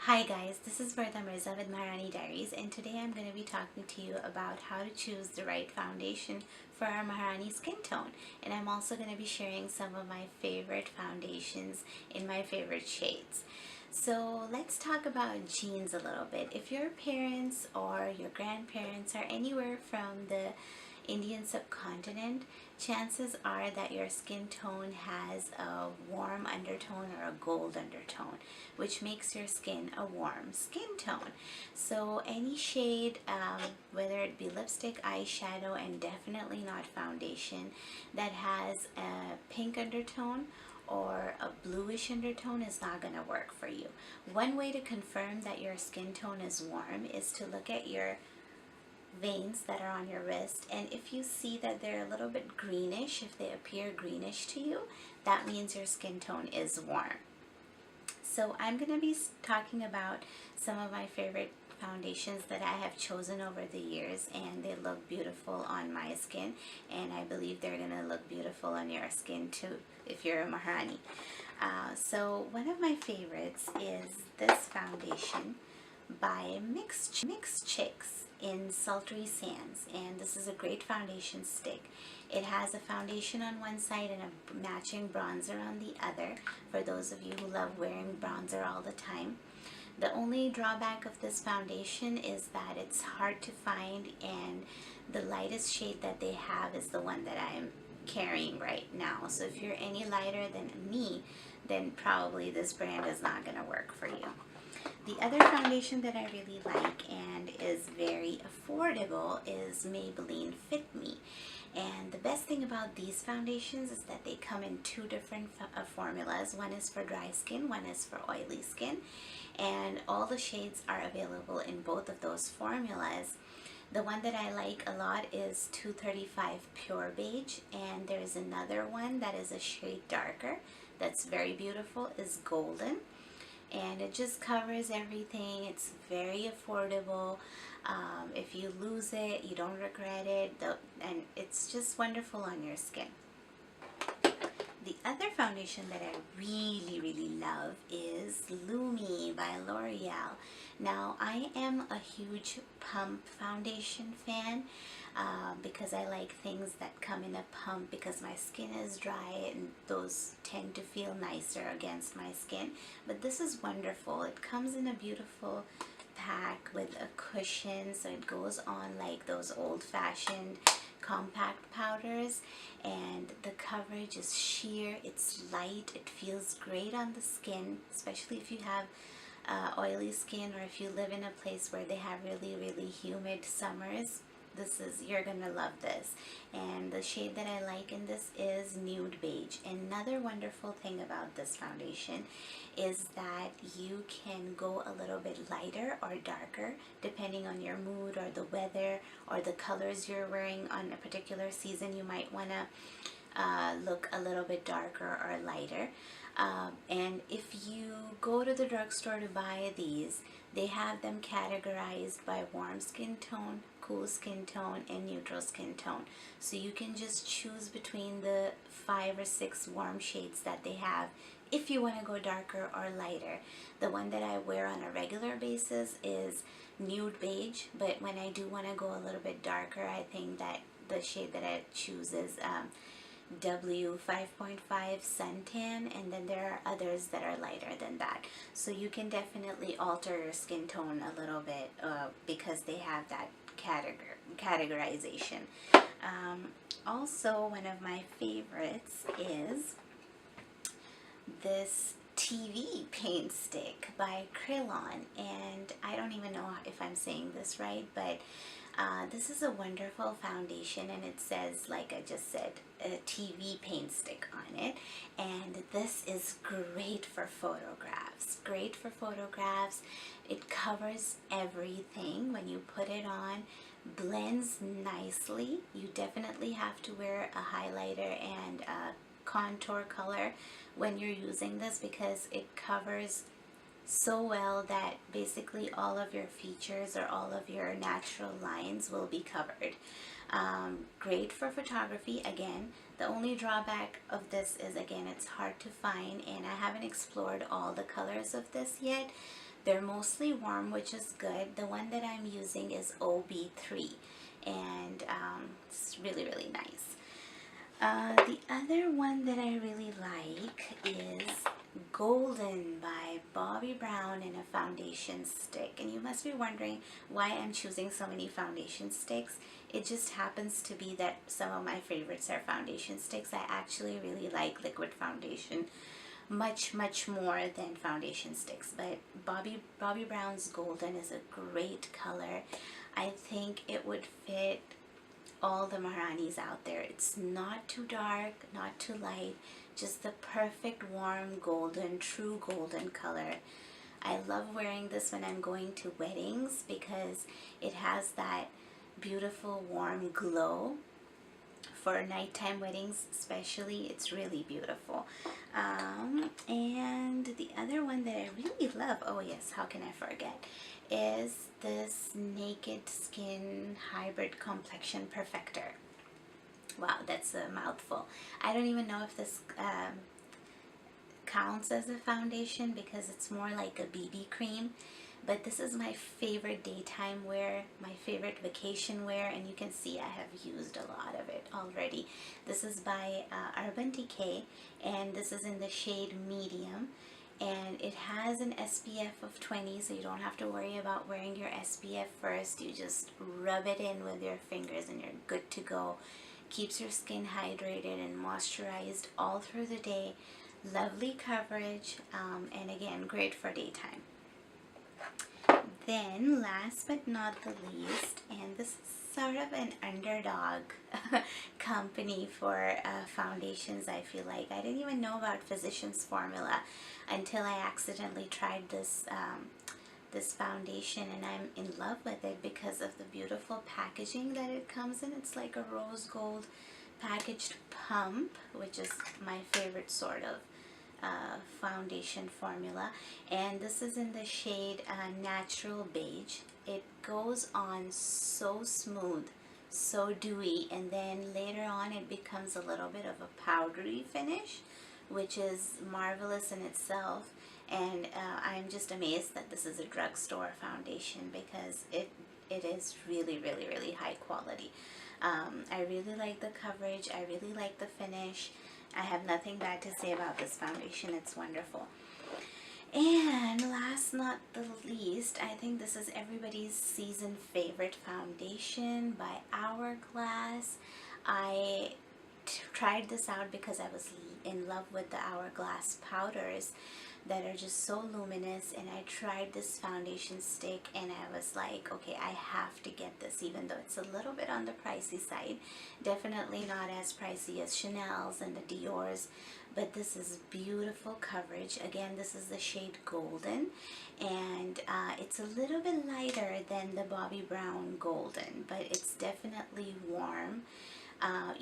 Hi guys, this is Violetta with Maharani Diaries, and today I'm going to be talking to you about how to choose the right foundation for our Maharani skin tone. And I'm also going to be sharing some of my favorite foundations in my favorite shades. So let's talk about genes a little bit. If your parents or your grandparents are anywhere from the Indian subcontinent, chances are that your skin tone has a warm undertone or a gold undertone, which makes your skin a warm skin tone. So any shade, whether it be lipstick, eyeshadow, and definitely not foundation, that has a pink undertone or a bluish undertone is not going to work for you. One way to confirm that your skin tone is warm is to look at your veins that are on your wrist, and if you see that they're a little bit greenish, if they appear greenish to you, that means your skin tone is warm. So I'm going to be talking about some of my favorite foundations that I have chosen over the years, and they look beautiful on my skin, and I believe they're going to look beautiful on your skin too if you're a Maharani. So one of my favorites is this foundation by Mixed Chicks in Sultry Sands, and this is a great foundation stick. It has a foundation on one side and a matching bronzer on the other for those of you who love wearing bronzer all the time. The only drawback of this foundation is that it's hard to find, and the lightest shade that they have is the one that I'm carrying right now. So if you're any lighter than me, then probably this brand is not going to work for you. The other foundation that I really like and is very affordable is Maybelline Fit Me. And the best thing about these foundations is that they come in two different formulas. One is for dry skin, one is for oily skin. And all the shades are available in both of those formulas. The one that I like a lot is 235 Pure Beige, and there's another one that is a shade darker that's very beautiful, is Golden. And it just covers everything. It's very affordable. If you lose it, you don't regret it, and it's just wonderful on your skin. The other foundation that I really love is Lumi by Loreal. Now, I am a huge pump foundation fan because I like things that come in a pump because my skin is dry and those tend to feel nicer against my skin. But this is wonderful. It comes in a beautiful pack with a cushion, so it goes on like those old-fashioned compact powders, and the coverage is sheer, it's light, it feels great on the skin, especially if you have oily skin or if you live in a place where they have really humid summers. You're gonna love this. And the shade that I like in this is Nude Beige. Another wonderful thing about this foundation is that you can go a little bit lighter or darker depending on your mood or the weather or the colors you're wearing on a particular season. You might want to look a little bit darker or lighter. And if you go to the drugstore to buy these, they have them categorized by warm skin tone, cool skin tone, and neutral skin tone. So you can just choose between the 5 or 6 warm shades that they have if you want to go darker or lighter. The one that I wear on a regular basis is Nude Beige, but when I do want to go a little bit darker, I think that the shade that I choose is W 5.5 Suntan, and then there are others that are lighter than that. So you can definitely alter your skin tone a little bit because they have that categorization. Also, one of my favorites is this TV paint stick by Kryolan, and I don't even know if I'm saying this right, but this is a wonderful foundation, and it says, like I just said, a TV paint stick on it, and this is great for photographs. Great for photographs. It covers everything when you put it on, blends nicely. You definitely have to wear a highlighter and a contour color when you're using this because it covers so well that basically all of your features or all of your natural lines will be covered. Great for photography. Again, the only drawback of this is, again, it's hard to find, and I haven't explored all the colors of this yet, They're mostly warm, which is good. The one that I'm using is OB3, and it's really, really nice. The other one that I really like is Golden by Bobbi Brown in a foundation stick. And you must be wondering why I'm choosing so many foundation sticks. It just happens to be that some of my favorites are foundation sticks. I actually really like liquid foundation much more than foundation sticks, but Bobbi Brown's Golden is a great color. I think it would fit all the Maharanis out there. It's not too dark, not too light, just the perfect warm golden, true golden color. I love wearing this when I'm going to weddings because it has that beautiful warm glow. For nighttime weddings especially, it's really beautiful. And the other one that I really love, oh yes, how can I forget, is this Naked Skin Hybrid Complexion Perfector. Wow, that's a mouthful. I don't even know if this counts as a foundation because it's more like a BB cream. But this is my favorite daytime wear, my favorite vacation wear, and you can see I have used a lot of it already. This is by Urban Decay, and this is in the shade medium, and it has an SPF of 20, so you don't have to worry about wearing your SPF first. You just rub it in with your fingers and you're good to go. Keeps your skin hydrated and moisturized all through the day. Lovely coverage, and again, great for daytime. Then, last but not the least, and this is sort of an underdog company for foundations, I feel like. I didn't even know about Physicians Formula until I accidentally tried this this foundation, and I'm in love with it because of the beautiful packaging that it comes in. It's like a rose gold packaged pump, which is my favorite sort of foundation formula, and this is in the shade Natural Beige. It goes on so smooth, so dewy, and then later on it becomes a little bit of a powdery finish, which is marvelous in itself. And I'm just amazed that this is a drugstore foundation because it is really high quality. I really like the coverage, I really like the finish. I have nothing bad to say about this foundation. It's wonderful. And last not the least, I think this is everybody's season favorite foundation by Hourglass. I tried this out because I was in love with the Hourglass powders that are just so luminous, and I tried this foundation stick and I was like, okay, I have to get this, even though it's a little bit on the pricey side. Definitely not as pricey as Chanel's and the Dior's, but this is beautiful coverage. Again, this is the shade Golden, and it's a little bit lighter than the Bobbi Brown Golden, but it's definitely warm.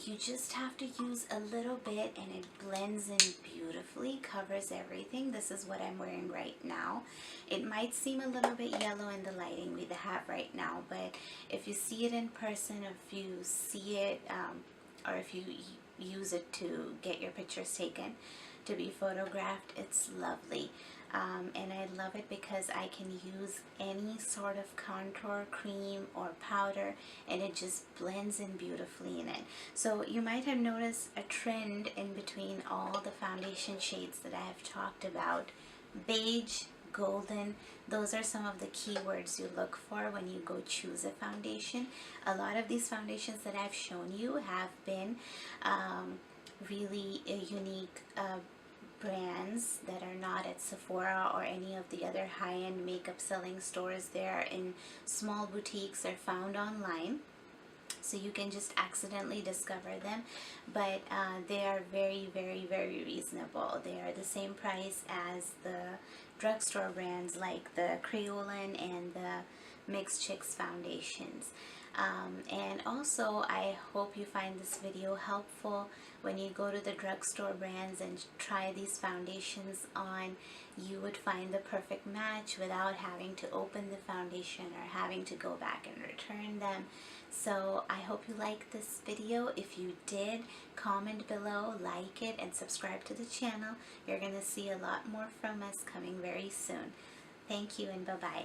You just have to use a little bit and it blends in beautifully, covers everything. This is what I'm wearing right now. It might seem a little bit yellow in the lighting we have right now, but if you see it in person, or if you see it, or if you use it to get your pictures taken, to be photographed, it's lovely. And I love it because I can use any sort of contour cream or powder and it just blends in beautifully in it. So you might have noticed a trend in between all the foundation shades that I have talked about. Beige, golden, those are some of the keywords you look for when you go choose a foundation. A lot of these foundations that I've shown you have been really unique brands that are not at Sephora or any of the other high-end makeup selling stores. They're in small boutiques or found online, so you can just accidentally discover them, but they are very reasonable. They are the same price as the drugstore brands like the Kryolan and the Mixed Chicks foundations. And also, I hope you find this video helpful. When you go to the drugstore brands and try these foundations on, you would find the perfect match without having to open the foundation or having to go back and return them. So I hope you liked this video. If you did, comment below, like it, and subscribe to the channel. You're going to see a lot more from us coming very soon. Thank you and bye-bye.